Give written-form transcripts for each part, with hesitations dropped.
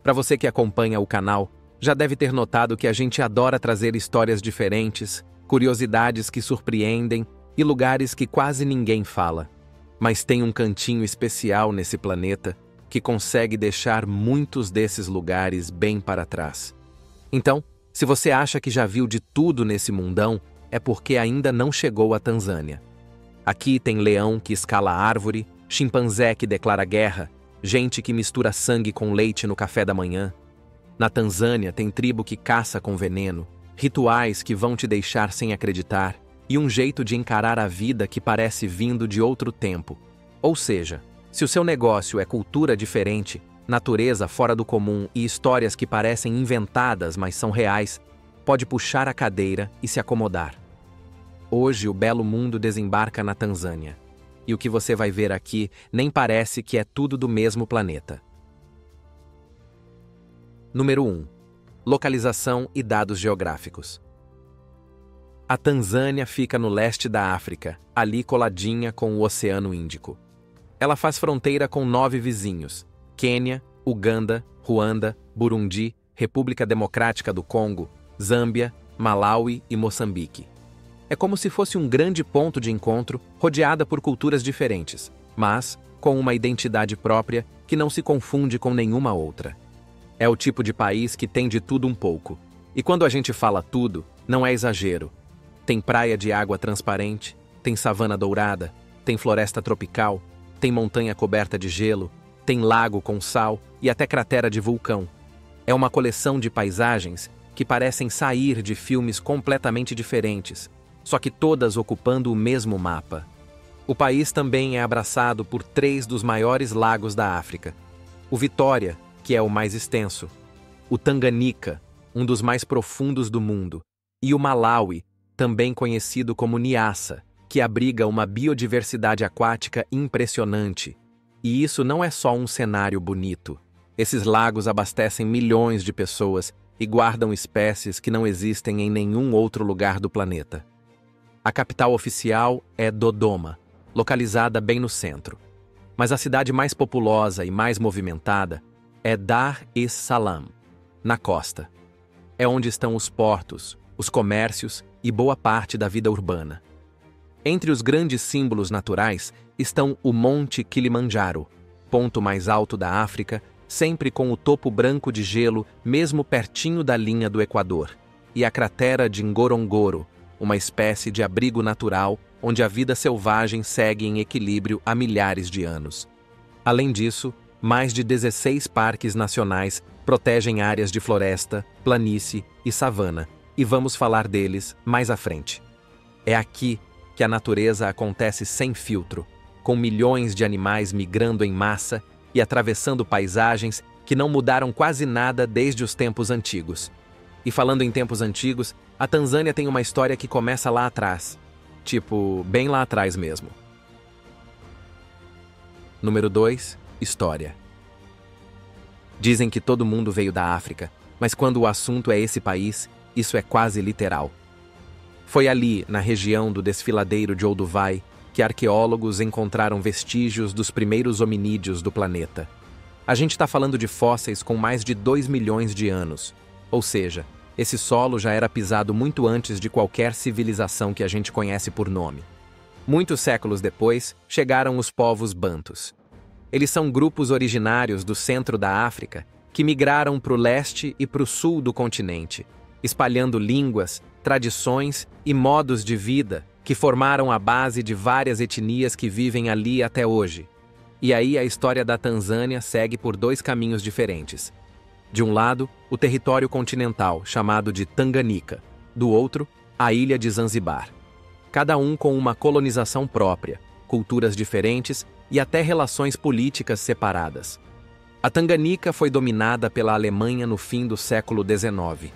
Para você que acompanha o canal, já deve ter notado que a gente adora trazer histórias diferentes, curiosidades que surpreendem e lugares que quase ninguém fala. Mas tem um cantinho especial nesse planeta que consegue deixar muitos desses lugares bem para trás. Então, se você acha que já viu de tudo nesse mundão, é porque ainda não chegou à Tanzânia. Aqui tem leão que escala árvore, chimpanzé que declara guerra, gente que mistura sangue com leite no café da manhã. Na Tanzânia tem tribo que caça com veneno, rituais que vão te deixar sem acreditar e um jeito de encarar a vida que parece vindo de outro tempo. Ou seja, se o seu negócio é cultura diferente, natureza fora do comum e histórias que parecem inventadas, mas são reais, pode puxar a cadeira e se acomodar. Hoje o belo mundo desembarca na Tanzânia. E o que você vai ver aqui nem parece que é tudo do mesmo planeta. Número 1. Localização e dados geográficos. A Tanzânia fica no leste da África, ali coladinha com o Oceano Índico. Ela faz fronteira com 9 vizinhos: Quênia, Uganda, Ruanda, Burundi, República Democrática do Congo, Zâmbia, Malawi e Moçambique. É como se fosse um grande ponto de encontro, rodeada por culturas diferentes, mas com uma identidade própria que não se confunde com nenhuma outra. É o tipo de país que tem de tudo um pouco. E quando a gente fala tudo, não é exagero. Tem praia de água transparente, tem savana dourada, tem floresta tropical, tem montanha coberta de gelo, tem lago com sal e até cratera de vulcão. É uma coleção de paisagens que parecem sair de filmes completamente diferentes, só que todas ocupando o mesmo mapa. O país também é abraçado por 3 dos maiores lagos da África. O Vitória, que é o mais extenso, o Tanganika, um dos mais profundos do mundo, e o Malawi, também conhecido como Niassa, que abriga uma biodiversidade aquática impressionante. E isso não é só um cenário bonito. Esses lagos abastecem milhões de pessoas e guardam espécies que não existem em nenhum outro lugar do planeta. A capital oficial é Dodoma, localizada bem no centro. Mas a cidade mais populosa e mais movimentada é Dar es Salaam, na costa. É onde estão os portos, os comércios e boa parte da vida urbana. Entre os grandes símbolos naturais estão o Monte Kilimanjaro, ponto mais alto da África, sempre com o topo branco de gelo mesmo pertinho da linha do Equador, e a cratera de Ngorongoro, uma espécie de abrigo natural onde a vida selvagem segue em equilíbrio há milhares de anos. Além disso, mais de 16 parques nacionais protegem áreas de floresta, planície e savana, e vamos falar deles mais à frente. É aqui que a natureza acontece sem filtro, com milhões de animais migrando em massa e atravessando paisagens que não mudaram quase nada desde os tempos antigos. E falando em tempos antigos, a Tanzânia tem uma história que começa lá atrás. Tipo, bem lá atrás mesmo. Número 2. História. Dizem que todo mundo veio da África, mas quando o assunto é esse país, isso é quase literal. Foi ali, na região do desfiladeiro de Olduvai, que arqueólogos encontraram vestígios dos primeiros hominídeos do planeta. A gente está falando de fósseis com mais de 2 milhões de anos, ou seja, esse solo já era pisado muito antes de qualquer civilização que a gente conhece por nome. Muitos séculos depois, chegaram os povos bantus. Eles são grupos originários do centro da África que migraram para o leste e para o sul do continente, espalhando línguas, tradições e modos de vida que formaram a base de várias etnias que vivem ali até hoje. E aí a história da Tanzânia segue por 2 caminhos diferentes. De um lado, o território continental, chamado de Tanganika. Do outro, a ilha de Zanzibar. Cada um com uma colonização própria, culturas diferentes e até relações políticas separadas. A Tanganika foi dominada pela Alemanha no fim do século XIX.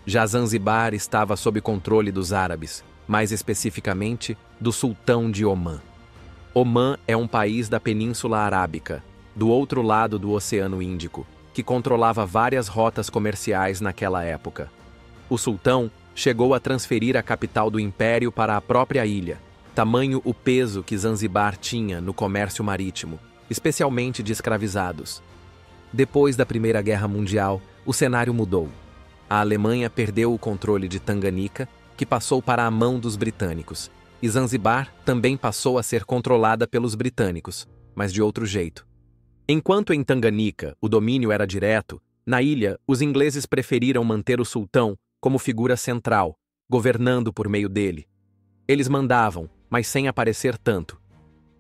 Já Zanzibar estava sob controle dos árabes, mais especificamente do sultão de Omã. Omã é um país da Península Arábica, do outro lado do Oceano Índico, que controlava várias rotas comerciais naquela época. O sultão chegou a transferir a capital do império para a própria ilha, tamanho o peso que Zanzibar tinha no comércio marítimo, especialmente de escravizados. Depois da Primeira Guerra Mundial, o cenário mudou. A Alemanha perdeu o controle de Tanganica, que passou para a mão dos britânicos, e Zanzibar também passou a ser controlada pelos britânicos, mas de outro jeito. Enquanto em Tanganica o domínio era direto, na ilha os ingleses preferiram manter o sultão como figura central, governando por meio dele. Eles mandavam, mas sem aparecer tanto.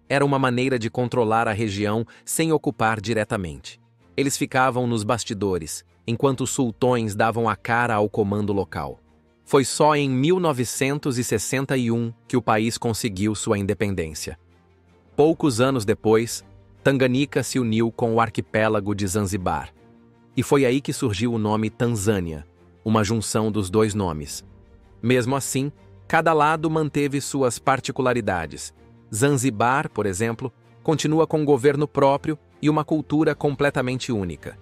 Era uma maneira de controlar a região sem ocupar diretamente. Eles ficavam nos bastidores, enquanto os sultões davam a cara ao comando local. Foi só em 1961 que o país conseguiu sua independência. Poucos anos depois, Tanganica se uniu com o arquipélago de Zanzibar. E foi aí que surgiu o nome Tanzânia, uma junção dos dois nomes. Mesmo assim, cada lado manteve suas particularidades. Zanzibar, por exemplo, continua com um governo próprio e uma cultura completamente única.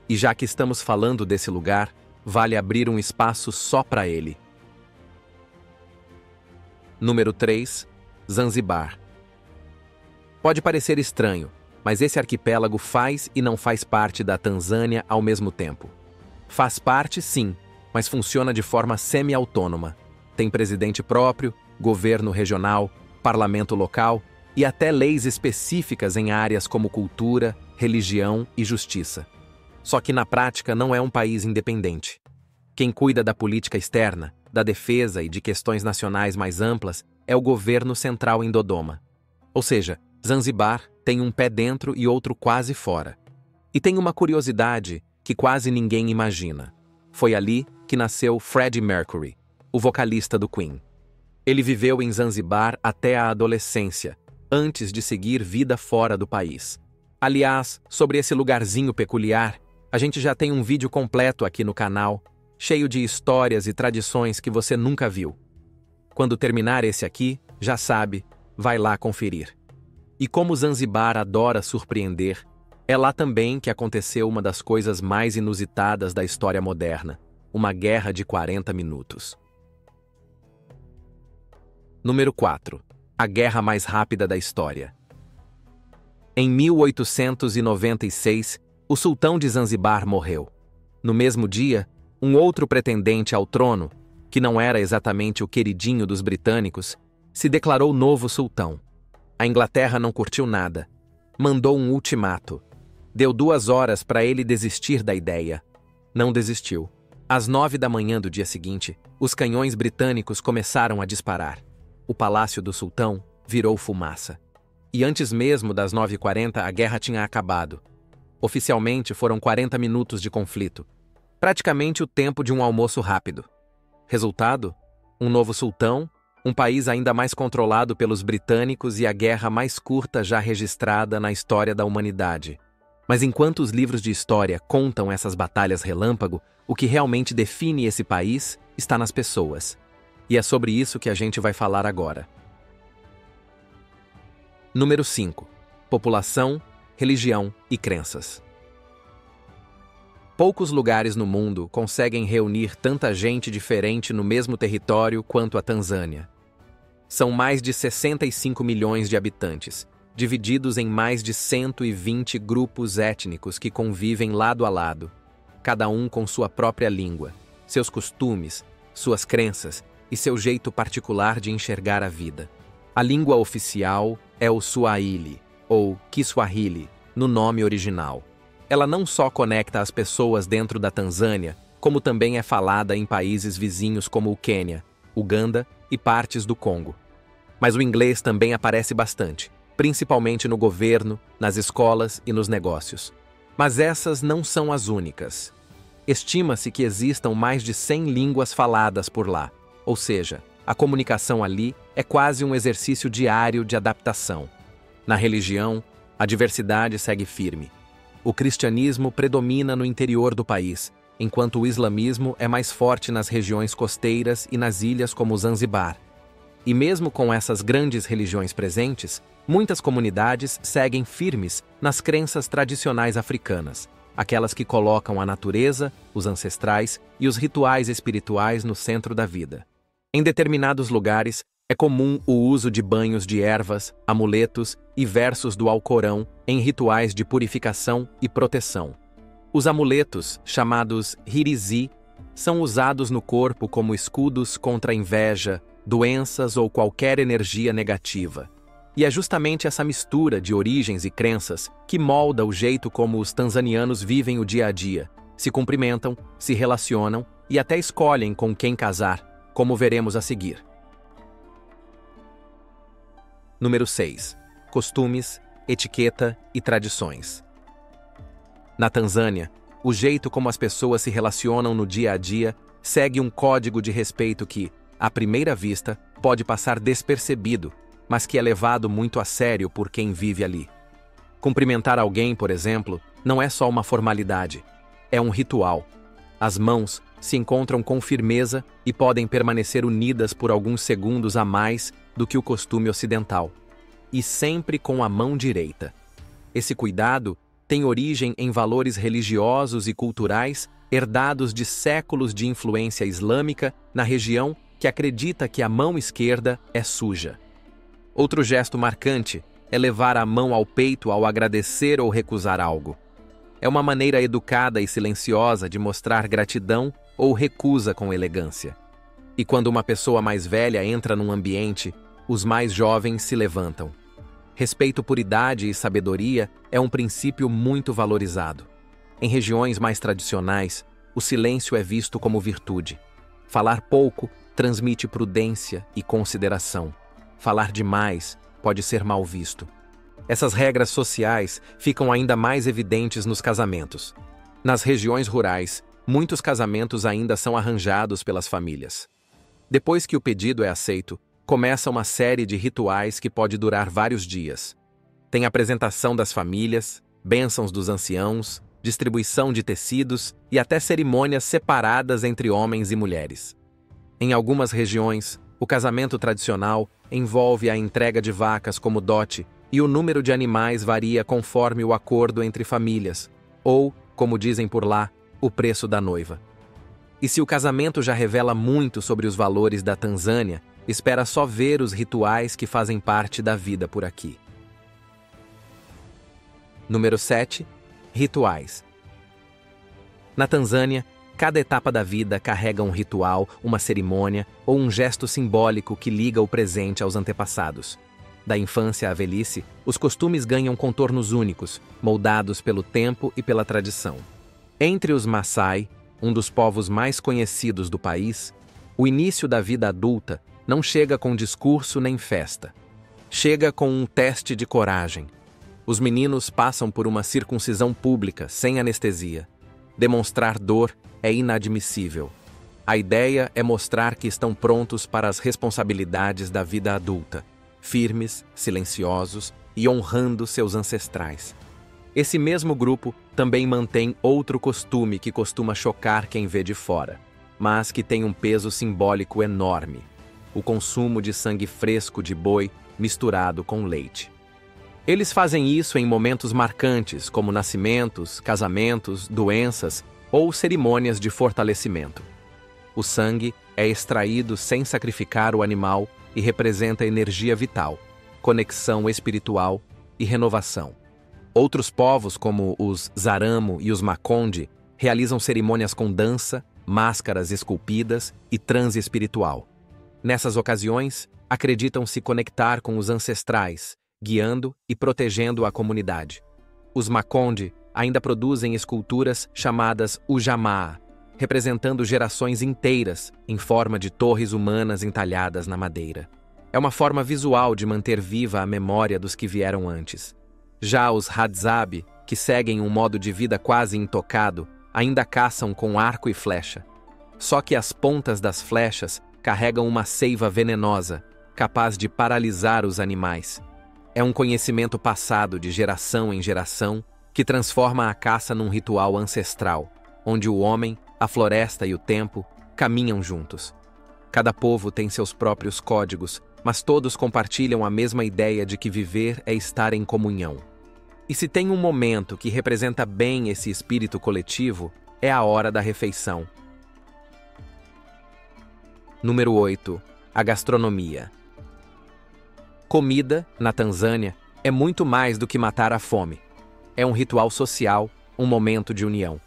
E já que estamos falando desse lugar, vale abrir um espaço só para ele. Número 3. Zanzibar. Pode parecer estranho, mas esse arquipélago faz e não faz parte da Tanzânia ao mesmo tempo. Faz parte, sim, mas funciona de forma semi-autônoma. Tem presidente próprio, governo regional, parlamento local e até leis específicas em áreas como cultura, religião e justiça. Só que na prática não é um país independente. Quem cuida da política externa, da defesa e de questões nacionais mais amplas é o governo central em Dodoma. Ou seja, Zanzibar tem um pé dentro e outro quase fora. E tem uma curiosidade que quase ninguém imagina. Foi ali que nasceu Freddie Mercury, o vocalista do Queen. Ele viveu em Zanzibar até a adolescência, antes de seguir vida fora do país. Aliás, sobre esse lugarzinho peculiar, a gente já tem um vídeo completo aqui no canal, cheio de histórias e tradições que você nunca viu. Quando terminar esse aqui, já sabe, vai lá conferir. E como Zanzibar adora surpreender, é lá também que aconteceu uma das coisas mais inusitadas da história moderna, uma guerra de 40 minutos. Número 4. A guerra mais rápida da história. Em 1896, o sultão de Zanzibar morreu. No mesmo dia, um outro pretendente ao trono, que não era exatamente o queridinho dos britânicos, se declarou novo sultão. A Inglaterra não curtiu nada. Mandou um ultimato. Deu 2 horas para ele desistir da ideia. Não desistiu. Às 9 da manhã do dia seguinte, os canhões britânicos começaram a disparar. O palácio do sultão virou fumaça. E antes mesmo das 9h40, a guerra tinha acabado. Oficialmente foram 40 minutos de conflito. Praticamente o tempo de um almoço rápido. Resultado? Um novo sultão, um país ainda mais controlado pelos britânicos e a guerra mais curta já registrada na história da humanidade. Mas enquanto os livros de história contam essas batalhas relâmpago, o que realmente define esse país está nas pessoas. E é sobre isso que a gente vai falar agora. Número 5. População, religião e crenças. Poucos lugares no mundo conseguem reunir tanta gente diferente no mesmo território quanto a Tanzânia. São mais de 65 milhões de habitantes, divididos em mais de 120 grupos étnicos que convivem lado a lado, cada um com sua própria língua, seus costumes, suas crenças e seu jeito particular de enxergar a vida. A língua oficial é o Swahili, ou Kiswahili, no nome original. Ela não só conecta as pessoas dentro da Tanzânia, como também é falada em países vizinhos como o Quênia, Uganda e partes do Congo. Mas o inglês também aparece bastante, principalmente no governo, nas escolas e nos negócios. Mas essas não são as únicas. Estima-se que existam mais de 100 línguas faladas por lá, ou seja, a comunicação ali é quase um exercício diário de adaptação. Na religião, a diversidade segue firme. O cristianismo predomina no interior do país, enquanto o islamismo é mais forte nas regiões costeiras e nas ilhas como Zanzibar. E mesmo com essas grandes religiões presentes, muitas comunidades seguem firmes nas crenças tradicionais africanas, aquelas que colocam a natureza, os ancestrais e os rituais espirituais no centro da vida. Em determinados lugares, é comum o uso de banhos de ervas, amuletos e versos do Alcorão em rituais de purificação e proteção. Os amuletos, chamados hirizi, são usados no corpo como escudos contra a inveja, doenças ou qualquer energia negativa. E é justamente essa mistura de origens e crenças que molda o jeito como os tanzanianos vivem o dia a dia, se cumprimentam, se relacionam e até escolhem com quem casar, como veremos a seguir. Número 6. Costumes, etiqueta e tradições. Na Tanzânia, o jeito como as pessoas se relacionam no dia a dia segue um código de respeito que, à primeira vista, pode passar despercebido, mas que é levado muito a sério por quem vive ali. Cumprimentar alguém, por exemplo, não é só uma formalidade, é um ritual. As mãos se encontram com firmeza e podem permanecer unidas por alguns segundos a mais do que o costume ocidental. E sempre com a mão direita. Esse cuidado tem origem em valores religiosos e culturais herdados de séculos de influência islâmica na região que acredita que a mão esquerda é suja. Outro gesto marcante é levar a mão ao peito ao agradecer ou recusar algo. É uma maneira educada e silenciosa de mostrar gratidão ou recusa com elegância. E quando uma pessoa mais velha entra num ambiente, os mais jovens se levantam. Respeito por idade e sabedoria é um princípio muito valorizado. Em regiões mais tradicionais, o silêncio é visto como virtude. Falar pouco transmite prudência e consideração. Falar demais pode ser mal visto. Essas regras sociais ficam ainda mais evidentes nos casamentos. Nas regiões rurais, muitos casamentos ainda são arranjados pelas famílias. Depois que o pedido é aceito, começa uma série de rituais que pode durar vários dias. Tem apresentação das famílias, bênçãos dos anciãos, distribuição de tecidos e até cerimônias separadas entre homens e mulheres. Em algumas regiões, o casamento tradicional envolve a entrega de vacas como dote e o número de animais varia conforme o acordo entre famílias, ou, como dizem por lá, o preço da noiva. E se o casamento já revela muito sobre os valores da Tanzânia, espera só ver os rituais que fazem parte da vida por aqui. Número 7. Rituais. Na Tanzânia, cada etapa da vida carrega um ritual, uma cerimônia ou um gesto simbólico que liga o presente aos antepassados. Da infância à velhice, os costumes ganham contornos únicos, moldados pelo tempo e pela tradição. Entre os Maasai, um dos povos mais conhecidos do país, o início da vida adulta não chega com discurso nem festa. Chega com um teste de coragem. Os meninos passam por uma circuncisão pública, sem anestesia. Demonstrar dor é inadmissível. A ideia é mostrar que estão prontos para as responsabilidades da vida adulta, firmes, silenciosos e honrando seus ancestrais. Esse mesmo grupo também mantém outro costume que costuma chocar quem vê de fora, mas que tem um peso simbólico enorme: o consumo de sangue fresco de boi misturado com leite. Eles fazem isso em momentos marcantes, como nascimentos, casamentos, doenças ou cerimônias de fortalecimento. O sangue é extraído sem sacrificar o animal e representa energia vital, conexão espiritual e renovação. Outros povos, como os Zaramo e os Makonde, realizam cerimônias com dança, máscaras esculpidas e transe espiritual. Nessas ocasiões, acreditam se conectar com os ancestrais, guiando e protegendo a comunidade. Os Makonde ainda produzem esculturas chamadas Ujamaa, representando gerações inteiras em forma de torres humanas entalhadas na madeira. É uma forma visual de manter viva a memória dos que vieram antes. Já os Hadzabe, que seguem um modo de vida quase intocado, ainda caçam com arco e flecha. Só que as pontas das flechas carregam uma seiva venenosa, capaz de paralisar os animais. É um conhecimento passado de geração em geração que transforma a caça num ritual ancestral, onde o homem, a floresta e o tempo caminham juntos. Cada povo tem seus próprios códigos, mas todos compartilham a mesma ideia de que viver é estar em comunhão. E se tem um momento que representa bem esse espírito coletivo, é a hora da refeição. Número 8. A gastronomia. Comida, na Tanzânia, é muito mais do que matar a fome. É um ritual social, um momento de união.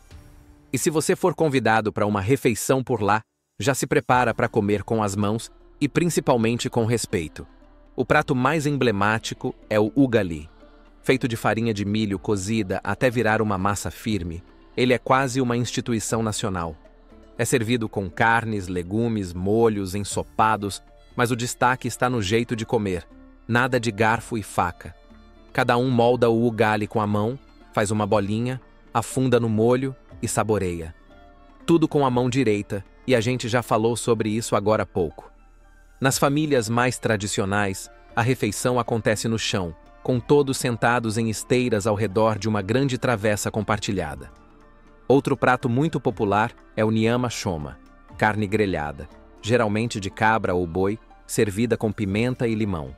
E se você for convidado para uma refeição por lá, já se prepara para comer com as mãos e principalmente com respeito. O prato mais emblemático é o ugali. Feito de farinha de milho cozida até virar uma massa firme, ele é quase uma instituição nacional. É servido com carnes, legumes, molhos, ensopados, mas o destaque está no jeito de comer, nada de garfo e faca. Cada um molda o ugali com a mão, faz uma bolinha, afunda no molho e saboreia. Tudo com a mão direita, e a gente já falou sobre isso agora há pouco. Nas famílias mais tradicionais, a refeição acontece no chão, com todos sentados em esteiras ao redor de uma grande travessa compartilhada. Outro prato muito popular é o nyama choma, carne grelhada, geralmente de cabra ou boi, servida com pimenta e limão.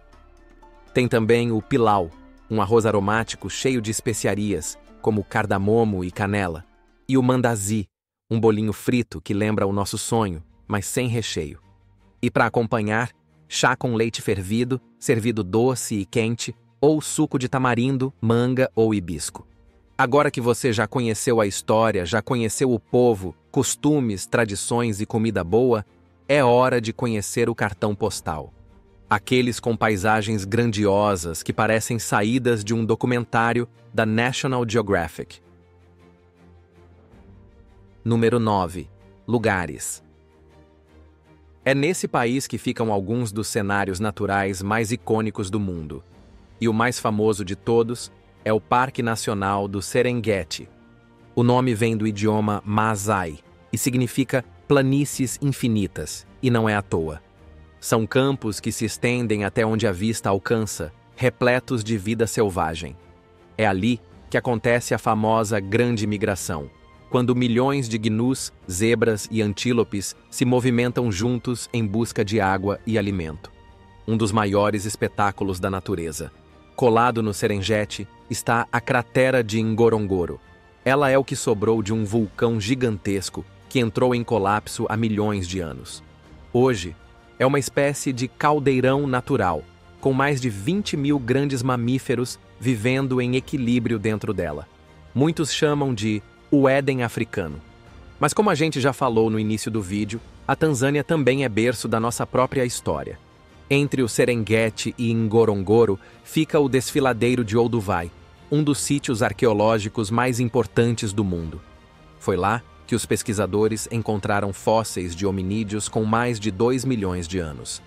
Tem também o pilau, um arroz aromático cheio de especiarias, como cardamomo e canela, e o mandazi, um bolinho frito que lembra o nosso sonho, mas sem recheio. E para acompanhar, chá com leite fervido, servido doce e quente, ou suco de tamarindo, manga ou hibisco. Agora que você já conheceu a história, já conheceu o povo, costumes, tradições e comida boa, é hora de conhecer o cartão postal. Aqueles com paisagens grandiosas que parecem saídas de um documentário da National Geographic. Número 9. Lugares. É nesse país que ficam alguns dos cenários naturais mais icônicos do mundo. E o mais famoso de todos é o Parque Nacional do Serengeti. O nome vem do idioma Maasai e significa planícies infinitas, e não é à toa. São campos que se estendem até onde a vista alcança, repletos de vida selvagem. É ali que acontece a famosa Grande Migração, quando milhões de gnus, zebras e antílopes se movimentam juntos em busca de água e alimento. Um dos maiores espetáculos da natureza. Colado no Serengeti está a cratera de Ngorongoro. Ela é o que sobrou de um vulcão gigantesco que entrou em colapso há milhões de anos. Hoje, é uma espécie de caldeirão natural, com mais de 20 mil grandes mamíferos vivendo em equilíbrio dentro dela. Muitos chamam de o Éden africano. Mas como a gente já falou no início do vídeo, a Tanzânia também é berço da nossa própria história. Entre o Serengeti e Ngorongoro fica o desfiladeiro de Olduvai, um dos sítios arqueológicos mais importantes do mundo. Foi lá que os pesquisadores encontraram fósseis de hominídeos com mais de 2 milhões de anos.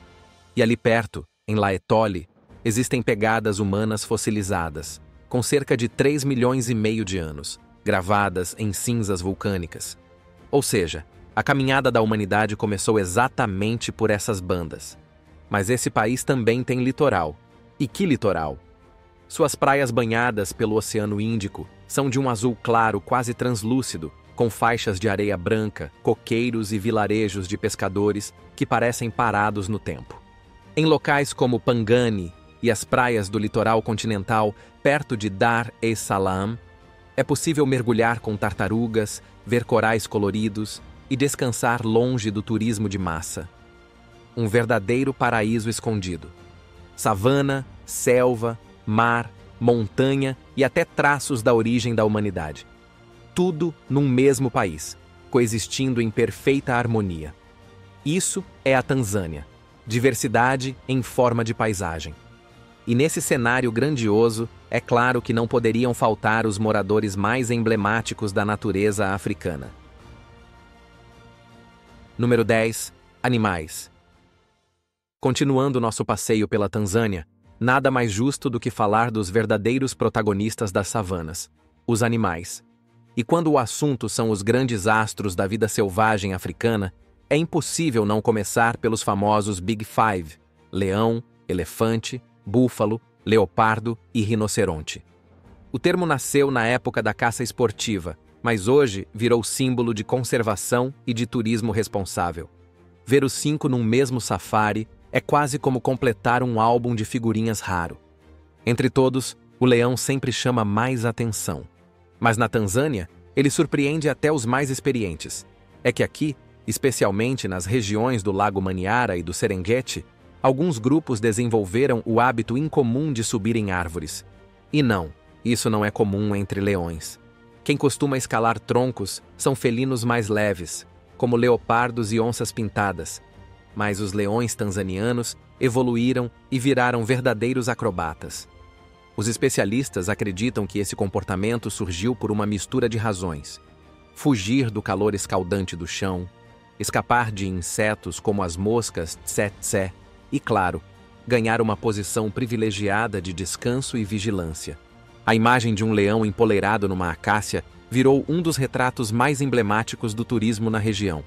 E ali perto, em Laetoli, existem pegadas humanas fossilizadas, com cerca de 3 milhões e meio de anos, gravadas em cinzas vulcânicas. Ou seja, a caminhada da humanidade começou exatamente por essas bandas. Mas esse país também tem litoral. E que litoral! Suas praias banhadas pelo Oceano Índico são de um azul claro quase translúcido, com faixas de areia branca, coqueiros e vilarejos de pescadores que parecem parados no tempo. Em locais como Pangani e as praias do litoral continental, perto de Dar es Salaam, é possível mergulhar com tartarugas, ver corais coloridos e descansar longe do turismo de massa. Um verdadeiro paraíso escondido. Savana, selva, mar, montanha e até traços da origem da humanidade. Tudo num mesmo país, coexistindo em perfeita harmonia. Isso é a Tanzânia, diversidade em forma de paisagem. E nesse cenário grandioso, é claro que não poderiam faltar os moradores mais emblemáticos da natureza africana. Número 10. Animais. Continuando nosso passeio pela Tanzânia, nada mais justo do que falar dos verdadeiros protagonistas das savanas, os animais. E quando o assunto são os grandes astros da vida selvagem africana, é impossível não começar pelos famosos Big Five: leão, elefante, búfalo, leopardo e rinoceronte. O termo nasceu na época da caça esportiva, mas hoje virou símbolo de conservação e de turismo responsável. Ver os 5 num mesmo safari é quase como completar um álbum de figurinhas raro. Entre todos, o leão sempre chama mais atenção. Mas na Tanzânia, ele surpreende até os mais experientes. É que aqui, especialmente nas regiões do Lago Manyara e do Serengeti, alguns grupos desenvolveram o hábito incomum de subir em árvores. E não, isso não é comum entre leões. Quem costuma escalar troncos são felinos mais leves, como leopardos e onças pintadas, mas os leões tanzanianos evoluíram e viraram verdadeiros acrobatas. Os especialistas acreditam que esse comportamento surgiu por uma mistura de razões: fugir do calor escaldante do chão, escapar de insetos como as moscas tsetse e, claro, ganhar uma posição privilegiada de descanso e vigilância. A imagem de um leão empoleirado numa acácia virou um dos retratos mais emblemáticos do turismo na região.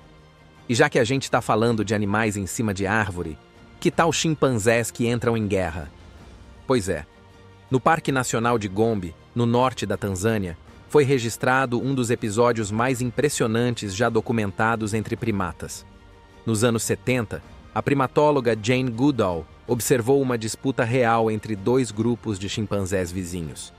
E já que a gente está falando de animais em cima de árvore, que tal chimpanzés que entram em guerra? Pois é, no Parque Nacional de Gombe, no norte da Tanzânia, foi registrado um dos episódios mais impressionantes já documentados entre primatas. Nos anos 70, a primatóloga Jane Goodall observou uma disputa real entre dois grupos de chimpanzés vizinhos.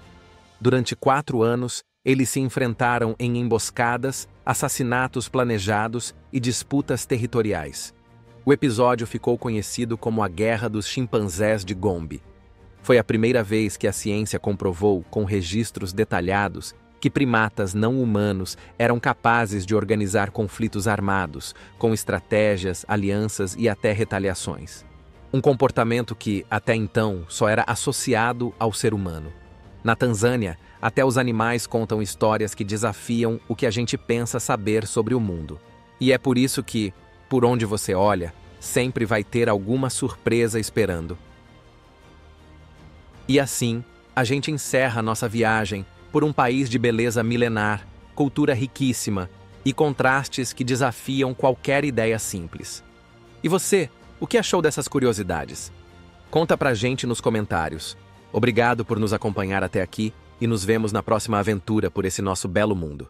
Durante 4 anos, eles se enfrentaram em emboscadas, assassinatos planejados e disputas territoriais. O episódio ficou conhecido como a Guerra dos Chimpanzés de Gombe. Foi a primeira vez que a ciência comprovou, com registros detalhados, que primatas não humanos eram capazes de organizar conflitos armados, com estratégias, alianças e até retaliações. Um comportamento que, até então, só era associado ao ser humano. Na Tanzânia, até os animais contam histórias que desafiam o que a gente pensa saber sobre o mundo. E é por isso que, por onde você olha, sempre vai ter alguma surpresa esperando. E assim, a gente encerra nossa viagem por um país de beleza milenar, cultura riquíssima e contrastes que desafiam qualquer ideia simples. E você, o que achou dessas curiosidades? Conta pra gente nos comentários. Obrigado por nos acompanhar até aqui e nos vemos na próxima aventura por esse nosso belo mundo.